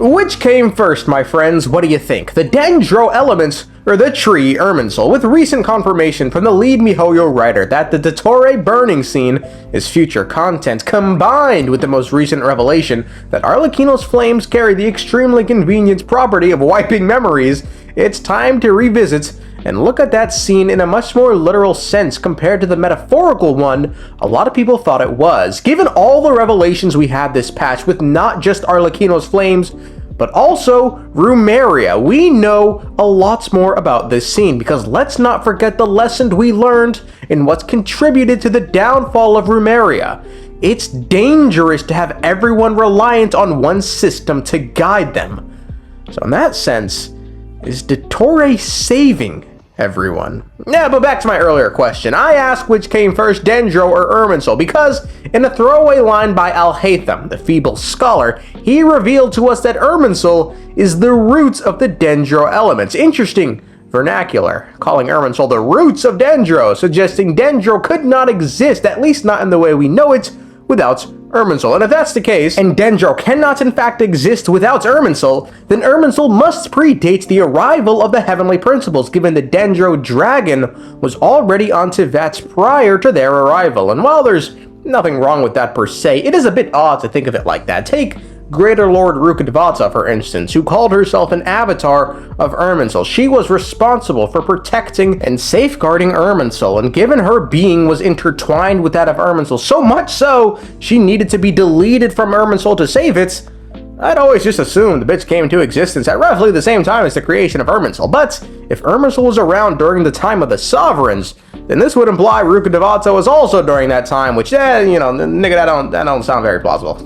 Which came first, my friends? What do you think? The Dendro elements or the tree Irminsul? With recent confirmation from the lead MiHoYo writer that the Dottore burning scene is future content, combined with the most recent revelation that Arlecchino's flames carry the extremely convenient property of wiping memories, it's time to revisit and look at that scene in a much more literal sense compared to the metaphorical one a lot of people thought it was. Given all the revelations we had this patch with not just Arlecchino's flames, but also Rumeria, we know a lot more about this scene, because let's not forget the lesson we learned in what's contributed to the downfall of Rumeria. It's dangerous to have everyone reliant on one system to guide them. So in that sense, is Dottore saving everyone? Yeah, but back to my earlier question. I asked which came first, Dendro or Irminsul, because in a throwaway line by Al-Haytham, the feeble scholar, he revealed to us that Irminsul is the roots of the Dendro elements. Interesting vernacular, calling Irminsul the roots of Dendro, suggesting Dendro could not exist, at least not in the way we know it, without Irminsul. And if that's the case, and Dendro cannot in fact exist without Irminsul, then Irminsul must predate the arrival of the heavenly principles, given the Dendro dragon was already on Teyvat prior to their arrival. And while there's nothing wrong with that per se, it is a bit odd to think of it like that. Take Greater Lord Rukkhadevata, for instance, who called herself an avatar of Irminsul. She was responsible for protecting and safeguarding Irminsul, and given her being was intertwined with that of Irminsul, so much so, she needed to be deleted from Irminsul to save it, I'd always just assumed the bitch came into existence at roughly the same time as the creation of Irminsul. But if Irminsul was around during the time of the sovereigns, then this would imply Rukkhadevata was also during that time, which, nigga, that don't sound very plausible.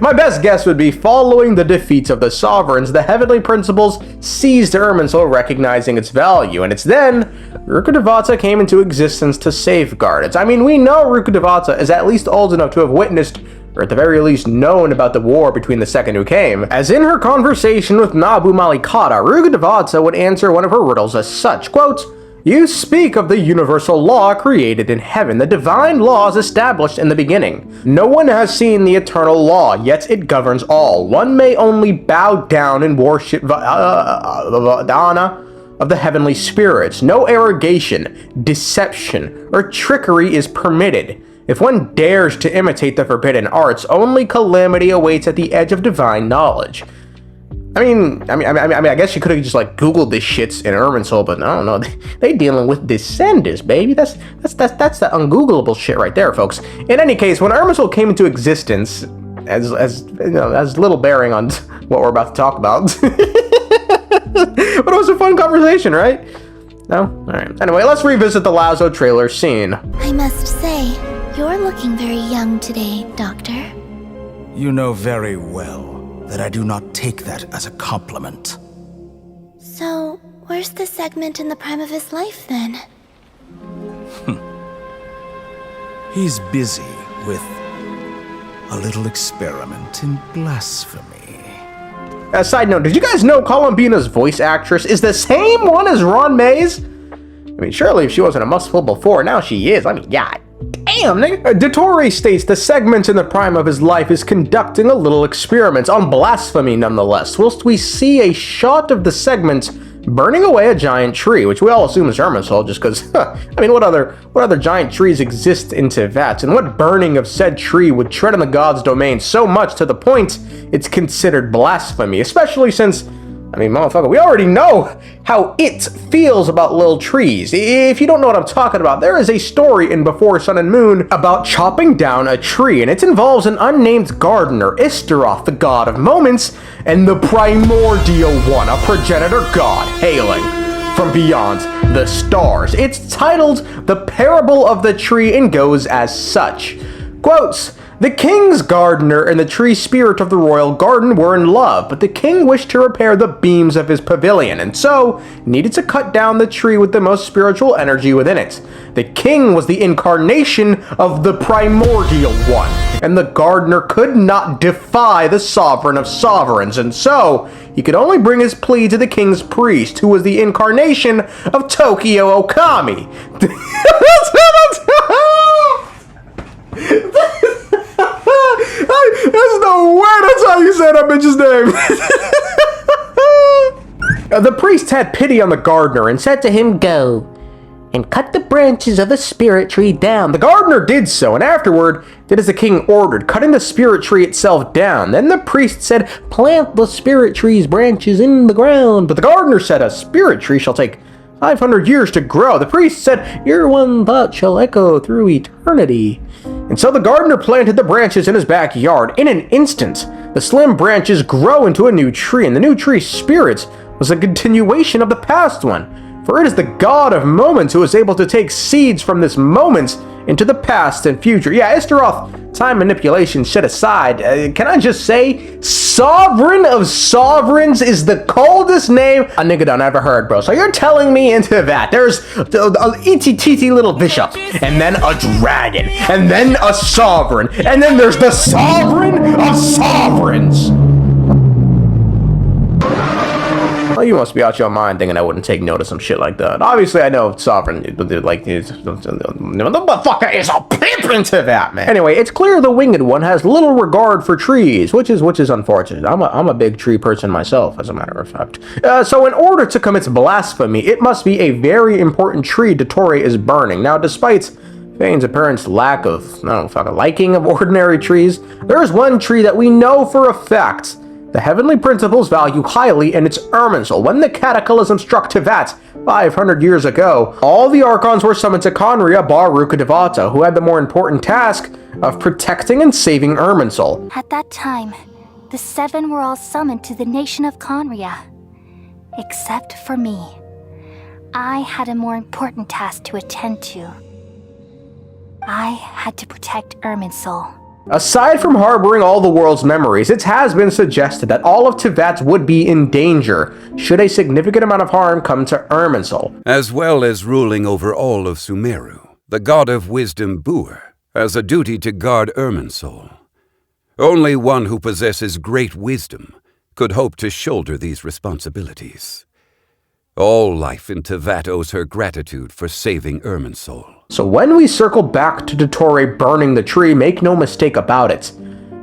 My best guess would be following the defeats of the sovereigns, the heavenly principles seized Irminsul, recognizing its value, and it's then Rukkhadevata came into existence to safeguard it. I mean, we know Rukkhadevata is at least old enough to have witnessed, or at the very least known about the war between the second who came, as in her conversation with Nabu Malikata, Rukkhadevata would answer one of her riddles as such, quote, "You speak of the universal law created in heaven, the divine laws established in the beginning. No one has seen the eternal law, yet it governs all. One may only bow down and worship Dana of the heavenly spirits. No arrogation, deception, or trickery is permitted. If one dares to imitate the forbidden arts, only calamity awaits at the edge of divine knowledge." I guess you could have just Googled this shit in Irminsul, but I don't know. They dealing with descendants, baby. That's the ungoogleable shit right there, folks. In any case, when Irminsul came into existence, as little bearing on what we're about to talk about, but it was a fun conversation, right? No? All right. Anyway, let's revisit the Lazzo trailer scene. I must say, you're looking very young today, Doctor. You know very well that I do not take that as a compliment. So, where's the segment in the prime of his life, then? He's busy with a little experiment in blasphemy. A side note, did you guys know Columbina's voice actress is the same one as Ron Mays? I mean, surely if she wasn't a must-pull before, now she is. I mean, God damn, nigga. Dottore states the segment in the prime of his life is conducting a little experiment on blasphemy nonetheless, whilst we see a shot of the segment burning away a giant tree, which we all assume is Irminsul, just because, what other giant trees exist in Teyvat, and what burning of said tree would tread on the god's domain so much to the point it's considered blasphemy, especially since, motherfucker, we already know how it feels about little trees. If you don't know what I'm talking about, there is a story in Before Sun and Moon about chopping down a tree, and it involves an unnamed gardener, Istaroth, the god of moments, and the primordial one, a progenitor god hailing from beyond the stars. It's titled The Parable of the Tree and goes as such. Quotes, "The king's gardener and the tree spirit of the royal garden were in love, but the king wished to repair the beams of his pavilion, and so needed to cut down the tree with the most spiritual energy within it. The king was the incarnation of the primordial one, and the gardener could not defy the sovereign of sovereigns, and so he could only bring his plea to the king's priest, who was the incarnation of Tokyo Okami." There's no way that's how you say that bitch's name. The priest had pity on the gardener and said to him, "Go and cut the branches of the spirit tree down." The gardener did so, and afterward did as the king ordered, cutting the spirit tree itself down. Then the priest said, "Plant the spirit tree's branches in the ground." But the gardener said, "A spirit tree shall take 500 years to grow." The priest said, "Your one thought shall echo through eternity." And so the gardener planted the branches in his backyard. In an instant, the slim branches grow into a new tree, and the new tree's spirit was a continuation of the past one. For it is the god of moments who is able to take seeds from this moment into the past and future. Yeah, Istaroth, time manipulation shit aside, can I just say, Sovereign of Sovereigns is the coldest name a nigga done ever heard, bro. So you're telling me into that there's a itty-titty little bishop, and then a dragon, and then a sovereign, and then there's the Sovereign of Sovereigns. Well, you must be out your mind thinking I wouldn't take note of some shit like that. Obviously, I know Sovereign, like, the motherfucker is a pimp into that, man. Anyway, it's clear the winged one has little regard for trees, which is unfortunate. I'm a big tree person myself, as a matter of fact. So in order to commit blasphemy, it must be a very important tree Dottore is burning. Now, despite Fane's apparent lack of, liking of ordinary trees, there is one tree that we know for a fact the heavenly principles value highly, and it's Irminsul. When the cataclysm struck Tevat 500 years ago, all the archons were summoned to Conria bar Rukadevata, who had the more important task of protecting and saving Irminsul. At that time, the seven were all summoned to the nation of Conria, except for me. I had a more important task to attend to. I had to protect Irminsul. Aside from harboring all the world's memories, it has been suggested that all of Tevat would be in danger should a significant amount of harm come to Irminsul. As well as ruling over all of Sumeru, the god of wisdom Buer has a duty to guard Irminsul. Only one who possesses great wisdom could hope to shoulder these responsibilities. All life in Tevat owes her gratitude for saving Irminsul. So when we circle back to Dottore burning the tree, make no mistake about it.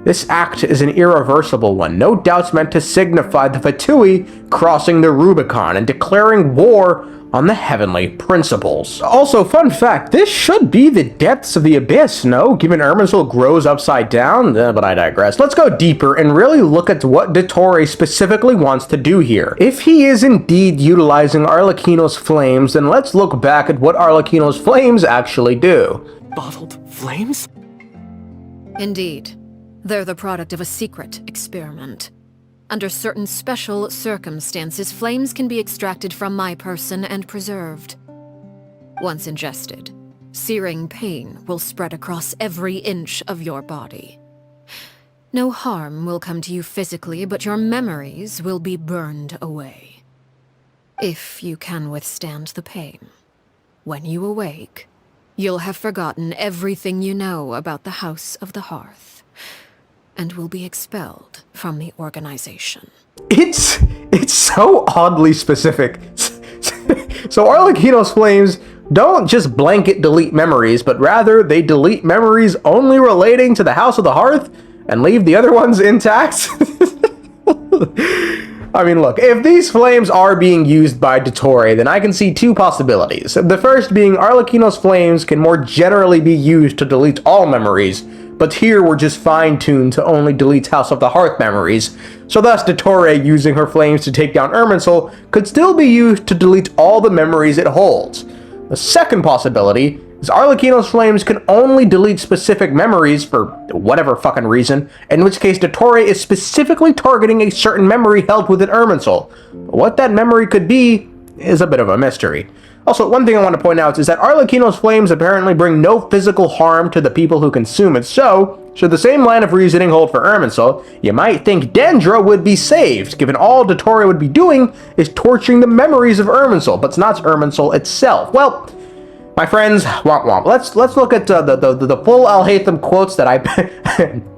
This act is an irreversible one, no doubts meant to signify the fatui crossing the Rubicon and declaring war on the heavenly principles. Also, fun fact, this should be the depths of the abyss, no? Given Irminsul grows upside down, but I digress. Let's go deeper and really look at what Dottore specifically wants to do here. If he is indeed utilizing Arlecchino's flames, then let's look back at what Arlecchino's flames actually do. Bottled flames? Indeed. They're the product of a secret experiment. Under certain special circumstances, flames can be extracted from my person and preserved. Once ingested, searing pain will spread across every inch of your body. No harm will come to you physically, but your memories will be burned away. If you can withstand the pain, when you awake, you'll have forgotten everything you know about the House of the Hearth, and will be expelled from the organization. It's so oddly specific. So Arlecchino's flames don't just blanket delete memories, but rather they delete memories only relating to the House of the Hearth and leave the other ones intact. I mean, look, if these flames are being used by Dottore, then I can see two possibilities. The first being Arlecchino's flames can more generally be used to delete all memories, but here we're just fine-tuned to only delete House of the Hearth memories, so thus Dottore using her flames to take down Irminsul could still be used to delete all the memories it holds. The second possibility is Arlecchino's flames can only delete specific memories for whatever fucking reason, in which case Dottore is specifically targeting a certain memory held within Irminsul. But what that memory could be is a bit of a mystery. Also, one thing I want to point out is that Arlecchino's flames apparently bring no physical harm to the people who consume it, so, should the same line of reasoning hold for Irminsul, you might think Dendro would be saved, given all Dottore would be doing is torturing the memories of Irminsul, but it's not Irminsul itself. Well, my friends, womp womp. Let's look at the full Alhaitham quotes that I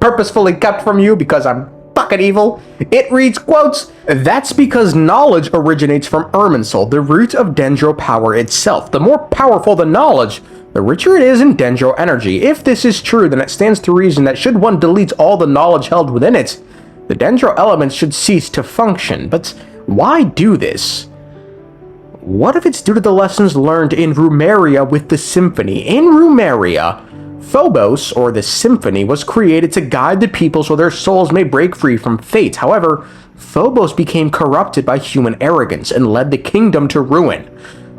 purposefully kept from you because I'm fucking evil. It reads, quotes, "That's because knowledge originates from Irminsul, the root of Dendro power itself. The more powerful the knowledge, the richer it is in Dendro energy. If this is true, then it stands to reason that should one delete all the knowledge held within it, the Dendro elements should cease to function. But why do this? What if it's due to the lessons learned in Rumeria with the Symphony? In Rumeria, Phobos, or the Symphony, was created to guide the people so their souls may break free from fate. However, Phobos became corrupted by human arrogance and led the kingdom to ruin.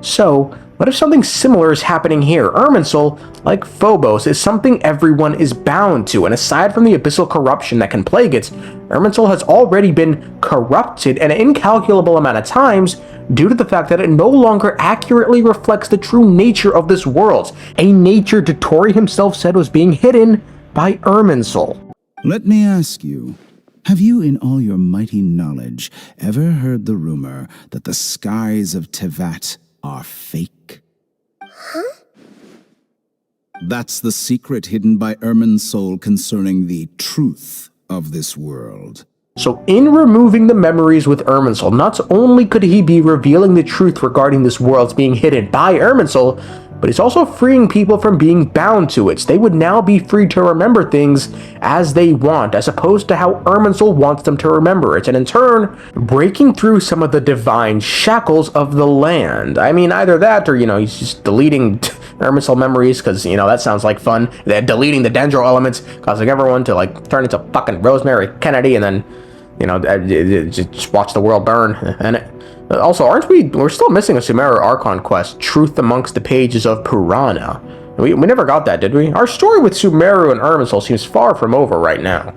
So, what if something similar is happening here? Irminsul, like Phobos, is something everyone is bound to, and aside from the abyssal corruption that can plague it, Irminsul has already been corrupted an incalculable amount of times due to the fact that it no longer accurately reflects the true nature of this world, a nature Dottore himself said was being hidden by Irminsul. Let me ask you, have you in all your mighty knowledge ever heard the rumor that the skies of Tevat are fake? Huh? That's the secret hidden by Irminsul concerning the truth of this world. So in removing the memories with Irminsul, not only could he be revealing the truth regarding this world's being hidden by Irminsul, but he's also freeing people from being bound to it. They would now be free to remember things as they want, as opposed to how Irminsul wants them to remember it, and in turn, breaking through some of the divine shackles of the land. I mean, either that, or, he's just deleting Irminsul memories, because, that sounds like fun. They're deleting the Dendro elements, causing everyone to, turn into fucking Rosemary Kennedy, and then, just watch the world burn. And also, we're still missing a Sumeru Archon quest, Truth Amongst the Pages of Purana. We never got that, did we? Our story with Sumeru and Irminsul seems far from over right now.